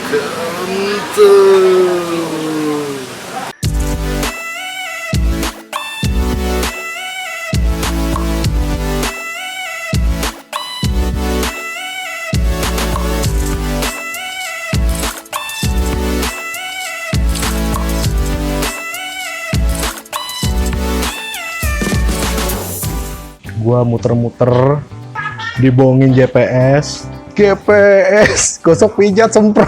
Kentul. Gua muter-muter dibohongin GPS gosok pijat semprot.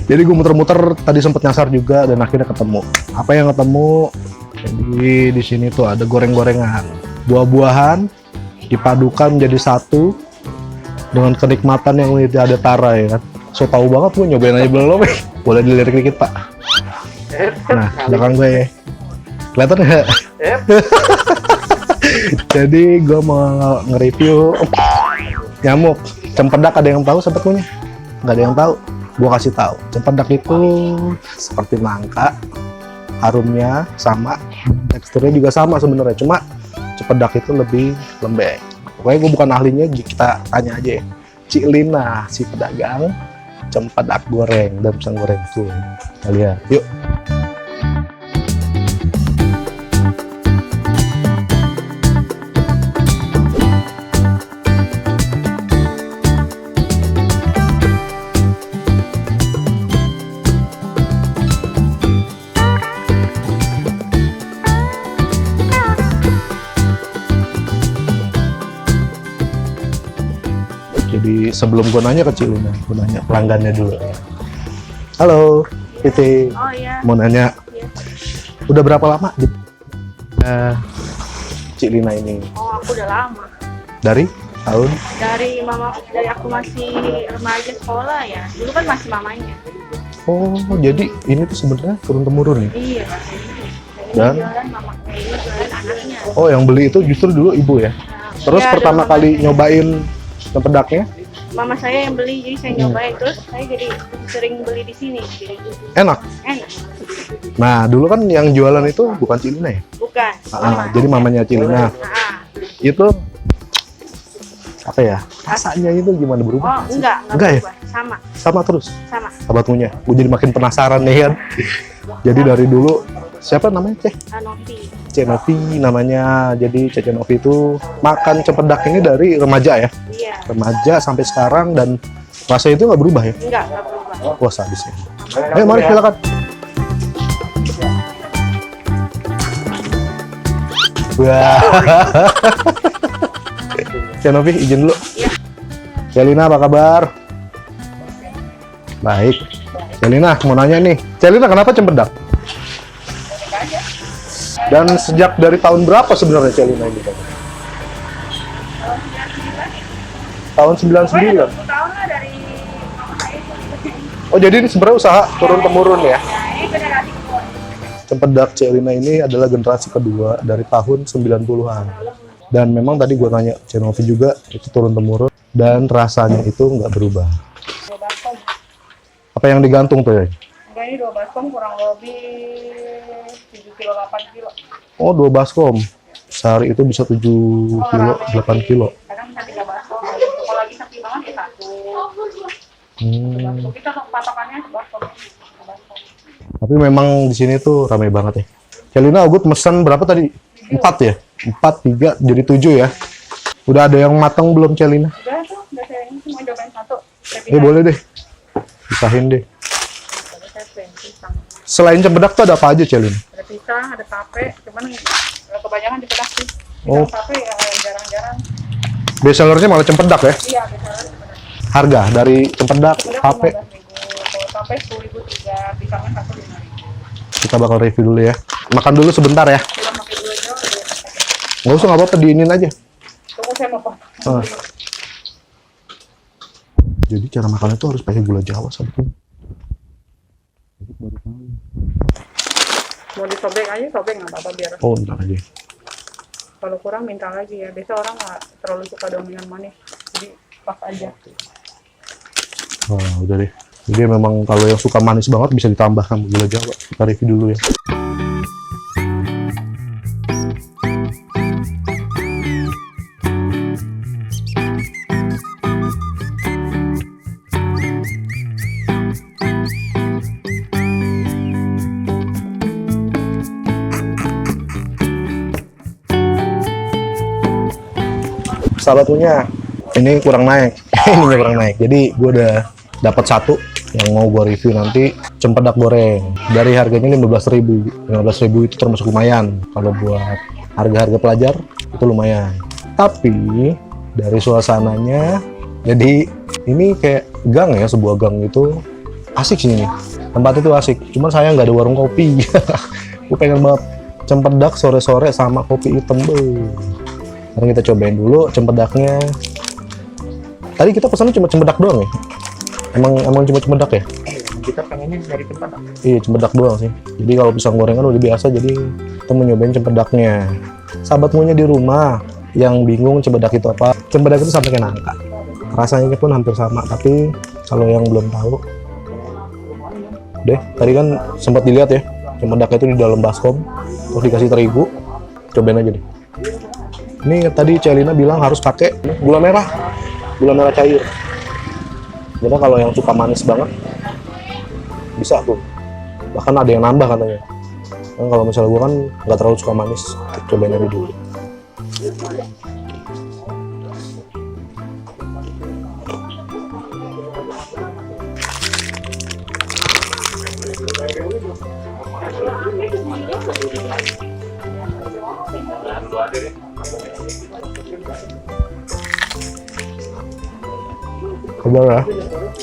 Jadi gue muter-muter tadi sempet nyasar juga dan akhirnya ketemu. Apa yang ketemu? Jadi di sini tuh ada goreng-gorengan, buah-buahan dipadukan menjadi satu dengan kenikmatan yang tidak ada tara ya kan. So tahu banget gue nyobain aja belum. Boleh dilirik dikit Pak. Nah belakang gue ya. Kelihatan nggak? Jadi gue mau nge-review nyamuk cempedak. Ada yang tahu sebetulnya? Nggak ada yang tahu. Gue kasih tahu. Cempedak itu seperti nangka, harumnya sama, teksturnya juga sama sebenarnya. Cuma cempedak itu lebih lembek. Pokoknya gue bukan ahlinya, kita tanya aja ya. Cik Lina, si pedagang cempedak goreng dan pisang goreng tuh. Kita lihat, yuk. Jadi sebelum gue nanya ke Cik Lina, gue nanya pelanggannya dulu. Halo, Titi. Oh iya. Mau nanya, Iya. udah berapa lama di Cik Lina ini? Oh, aku udah lama. Dari tahun? Dari aku masih remaja sekolah ya. Dulu kan masih mamanya. Oh, jadi ini tuh sebenarnya turun temurun ya? Iya. Dan? Ini jualan mamanya, ini jualan anaknya. Oh, yang beli itu justru dulu ibu ya? Terus Iya, pertama dulu kali mamanya. nyobain cempedaknya, Mama saya yang beli, jadi saya nyobain. Terus saya jadi sering beli di sini. Jadi enak. enak. Nah, dulu kan yang jualan itu bukan Cik Lina ya? Bukan. Jadi mamanya Cik Lina. Ah. Itu apa ya? Rasanya itu gimana, Oh, berubah? enggak Enggak ya? berubah. Sama, Sama terus. sama. Sahabat punya. Gue jadi makin penasaran nih kan. Jadi dari dulu siapa namanya Ceh? Novi. Cek Novi namanya. Jadi Cece Novi itu makan cempedak ini dari remaja ya. Iya. Remaja sampai sekarang dan rasa itu nggak berubah ya. Enggak berubah. Wah sadis ya. Ayo mari silakan. Wah. Cek Novi izin dulu. Iya. Celina apa kabar? Baik. Celina mau nanya nih. Celina kenapa cempedak? Dan sejak dari tahun berapa sebenarnya Celina ini? Tahun 99. Tahun lah dari mama saya. Oh jadi ini sebenarnya usaha turun temurun ya? Ya, ini generasi kedua. Cempedak Celina ini adalah generasi kedua dari tahun 90-an. Dan memang tadi gue tanya Cenovi juga itu turun temurun dan rasanya itu nggak berubah. 2 baskom. Apa yang digantung tuh ya? Enggak, ini 2 baskom kurang lebih 7 kilo 8 kilo. Oh 2 baskom. Sehari itu bisa 7 kilo, 8 kilo. Kadang bisa 3 baskom. Kalau lagi sepi banget ya 1. Hmm. Kita patokannya baskom. Tapi memang di sini tuh ramai banget ya. Celina Ugut mesen berapa tadi? 4 ya? 4, 3, jadi 7 ya? Udah ada yang matang belum Celina? Udah tuh, udah saya ini cuma cobain 1. Boleh deh. Pisahin deh. Saya pengen pisang. Selain cempedak tuh ada apa aja Celina? Ada pisang, ada tape, cuman kebanyakan di plastik. Oh. Pisang tape ya jarang-jarang. Best sellernya malah cempedak ya? Iya, biasanya sebenarnya. Harga dari cempedak, tape. Kalau tape 10.000, 3 pisangnya 1 5.000. Kita bakal review dulu ya. Makan dulu sebentar ya. Kita pakai dulu aja. Nggak usah, nggak apa-apa, diinin aja. Tunggu saya mau potong. Jadi cara makannya tuh harus pakai gula Jawa sebetulnya. Mau disobek aja, sobek nggak apa-apa biar. Oh, bentar aja. Kalau kurang minta lagi ya. Biasa orang nggak terlalu suka dominan manis. Jadi pas aja. Oh, udah deh. Jadi memang kalau yang suka manis banget bisa ditambah sama gula Jawa. Kita review dulu ya. sahabat punya. Ini kurang naik. Ininya kurang naik. Jadi gue udah dapat satu yang mau gue review nanti, cempedak goreng. Dari harganya 15.000. 15.000 itu termasuk lumayan kalau buat harga-harga pelajar itu lumayan. Tapi dari suasananya, jadi ini kayak gang ya, sebuah gang itu asik sih ini. Tempat itu asik. Cuman saya nggak ada warung kopi. Gue pengen banget cempedak sore-sore sama kopi hitam. Sekarang kita cobain dulu cempedaknya. Tadi kita pesannya cuma cempedak doang ya? Emang cuma cempedak ya? Kita pengennya dari cempedak. Iya, cempedak doang sih. Jadi kalau pisang gorengan udah biasa, jadi kita mau nyobain cempedaknya. Sahabat punya di rumah yang bingung cempedak itu apa? Cempedak itu sama kayak nangka. Rasanya pun hampir sama, tapi kalau yang belum tahu, deh, tadi kan sempat dilihat ya, cempedak itu di dalam baskom, terus dikasih terigu. Cobain aja deh. Ini tadi Celina bilang harus pakai gula merah cair. Jadi kalau yang suka manis banget bisa tuh, bahkan ada yang nambah katanya. Nah, kalau misalnya gue kan nggak terlalu suka manis, cobain aja dulu.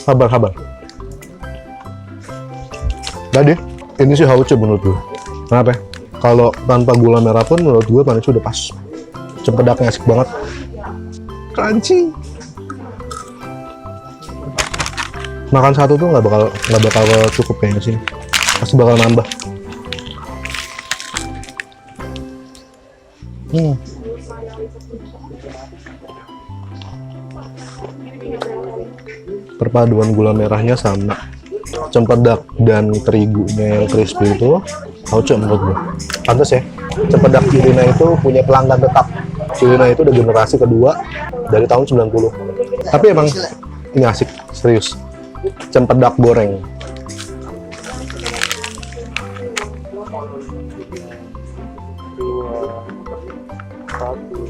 Sabar. Jadi ini sih hauce menurut gue. Kenapa? Kalau tanpa gula merah pun menurut gue manisnya udah pas. Cempedaknya asik banget. Crunchy. Makan satu tuh nggak bakal cukup kayaknya sih. Pasti bakal nambah. Perpaduan gula merahnya sama cempedak dan terigunya yang crispy itu hauce menurut gue. Pantes ya, cempedak Cilina itu punya pelanggan tetap. Cilina itu udah generasi kedua dari tahun 90. Tapi emang ini asik, serius. Cempedak goreng.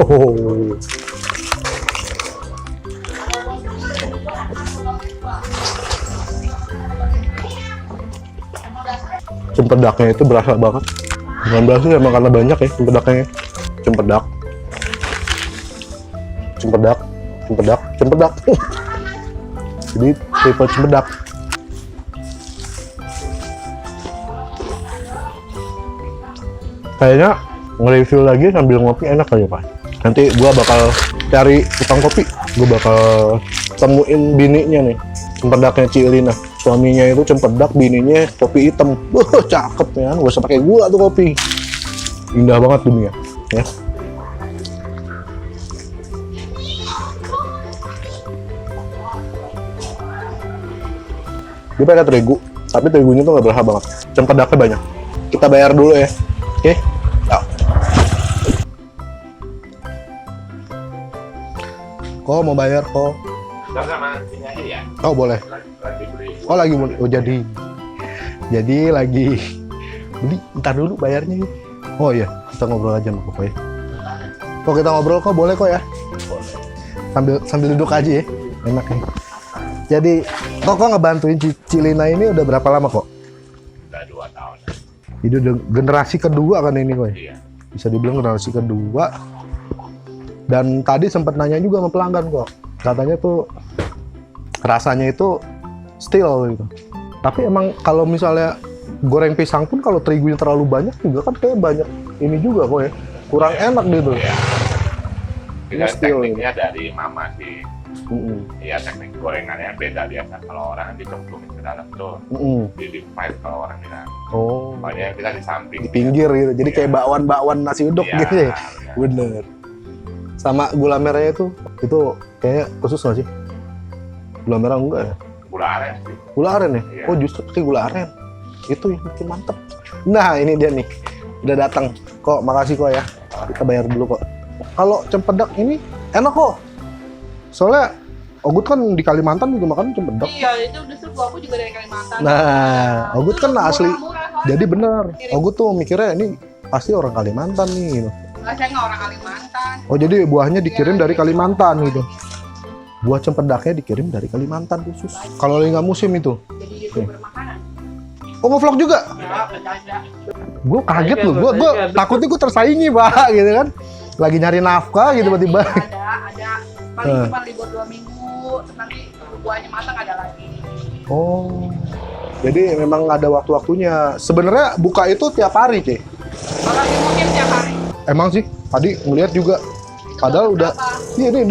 Oh. Cempedaknya itu berasa banget. Bukan berasa emang karena banyak ya cempedaknya. Cempedak. Jadi tipe cempedak. Kayaknya nge-review lagi sambil ngopi enak aja Pak. Nanti gua bakal cari tukang kopi. Gua bakal temuin bininya nih, cempedaknya Cilina. Suaminya itu cempedak, bininya kopi hitam. Wah, cakep ya. Gak usah pakai gula tuh kopi. Indah banget dunia, ya. Dia pakai terigu, tapi terigunya tuh gak berasa banget. Cempedaknya banyak. Kita bayar dulu ya. Oke? Ya. Kok mau bayar kok? Sama ini aja ya. Oh boleh. Lagi beli. Oh lagi mau, oh jadi lagi beli. Ntar dulu bayarnya. Oh iya, kita ngobrol aja sama Koko ya. Kok kita ngobrol kok boleh kok ya? Sambil duduk aja ya, enak ya. Jadi Koko ngebantuin Cilina ini udah berapa lama kok? Udah 2 tahun. Ini udah generasi kedua kan ini kok? Iya. Bisa dibilang generasi kedua. Dan tadi sempat nanya juga sama pelanggan kok. Katanya tuh rasanya itu still gitu. Tapi emang kalau misalnya goreng pisang pun kalau terigunya terlalu banyak juga kan kayak banyak ini juga kok ya. Kurang enak gitu. Iya. Kita Still. tekniknya dari mama sih. Iya, teknik gorengannya beda biasa. Kalau orang dicemplungin ke dalam tuh, di fight kalau orang bilang. Oh. Pokoknya kita di samping. Di pinggir gitu. Jadi Iya. kayak bakwan nasi uduk Iya, gitu ya. Bener. Sama gula merahnya itu kayaknya khusus nggak sih? Gula merah enggak ya? Gula aren sih. Gula aren ya? Iya. Oh justru pakai gula aren. Itu yang bikin mantep. Nah ini dia nih, udah datang. Kok makasih kok ya. Kita bayar dulu kok. Kalau cempedak ini enak kok. Soalnya Ogut kan di Kalimantan juga makan cempedak. Iya, itu justru aku juga dari Kalimantan. Nah, Ogut kan asli. Murah-murah, Jadi bener. Ogut tuh mikirnya ini pasti orang Kalimantan nih. Gitu. Enggak, saya nggak orang Kalimantan. Oh, jadi buahnya dikirim dari Kalimantan gitu. Buah cempedaknya dikirim dari Kalimantan khusus. Kalau lagi nggak musim itu. Jadi YouTuber makanan. Oh, nge-vlog juga? Ya, bercanda. Gue kaget loh. Gue takutnya gue tersaingi, Pak, gitu kan. Lagi nyari nafkah gitu tiba-tiba. Ada. Paling cuma libur 2 minggu, terus nanti buahnya matang ada lagi. Oh. Jadi memang ada waktu-waktunya. Sebenarnya buka itu tiap hari, Ci. Kalau lagi musim tiap hari. Emang sih, tadi ngeliat juga. Padahal udah, iya ini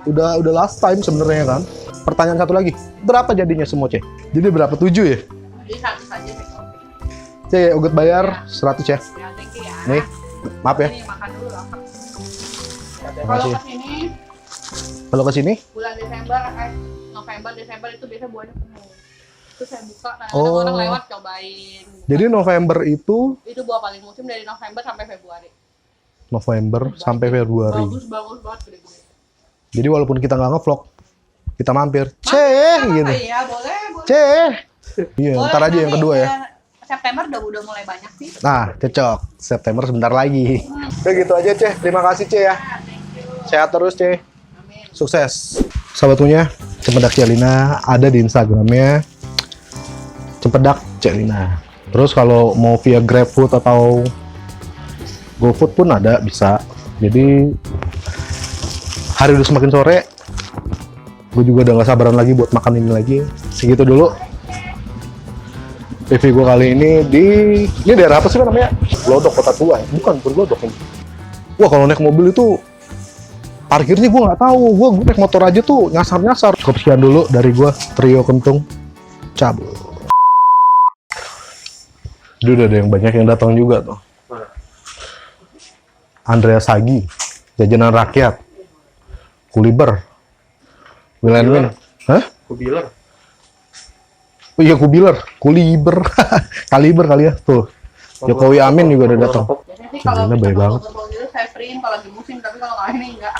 udah last time sebenarnya kan. Pertanyaan satu lagi, berapa jadinya semua, C? Jadi berapa? 7 ya? Jadi 100 aja deh. C, Uget bayar 100 ya? Ya, thank you ya. Nih, maaf ya. Ini makan dulu lah. Terima Kalau kasih. kesini Kalau ke sini? bulan Desember, November, Desember itu biasa buahnya penuh. Terus saya buka, Oh. orang lewat cobain. Jadi November itu Itu buah paling musim dari November sampai Februari. November sampai Februari. Bagus banget gede-gede. Jadi walaupun kita nggak ngevlog, kita mampir. C, gitu. Iya, boleh. C. Iya, Boleh, ntar aja yang nanti, kedua ya. September udah mulai banyak sih. Nah, cocok. September sebentar lagi. Oke, gitu aja, C. Terima kasih, C ya. Sehat terus, C. Amin. Sukses. Sahabatnya, Cempedak Celina ada di Instagramnya Cempedak Celina. Terus kalau mau via GrabFood atau GoFood pun ada, bisa. Jadi hari udah semakin sore, gue juga udah gak sabaran lagi buat makan ini lagi. Segitu dulu review gue kali ini di daerah apa sih namanya? Glodok, Kota Tua ya? Bukan Glodok ini. Wah, kalau naik mobil itu parkirnya gue nggak tahu. Gue naik motor aja tuh nyasar-nyasar. Sekian dulu dari gue, Trio Kentung cabut. Udah ada yang banyak yang datang juga tuh. Andreas Hagi, jajanan rakyat, Kuliber, Wilenwin, hah? Kubiler. Oh iya Kuliber, Kaliber kali ya tuh. Jokowi Amin juga udah datang. Biasanya sih kalau Sebenarnya baik banget. gitu saya print kalau lagi musim, tapi kalau nggak ini enggak.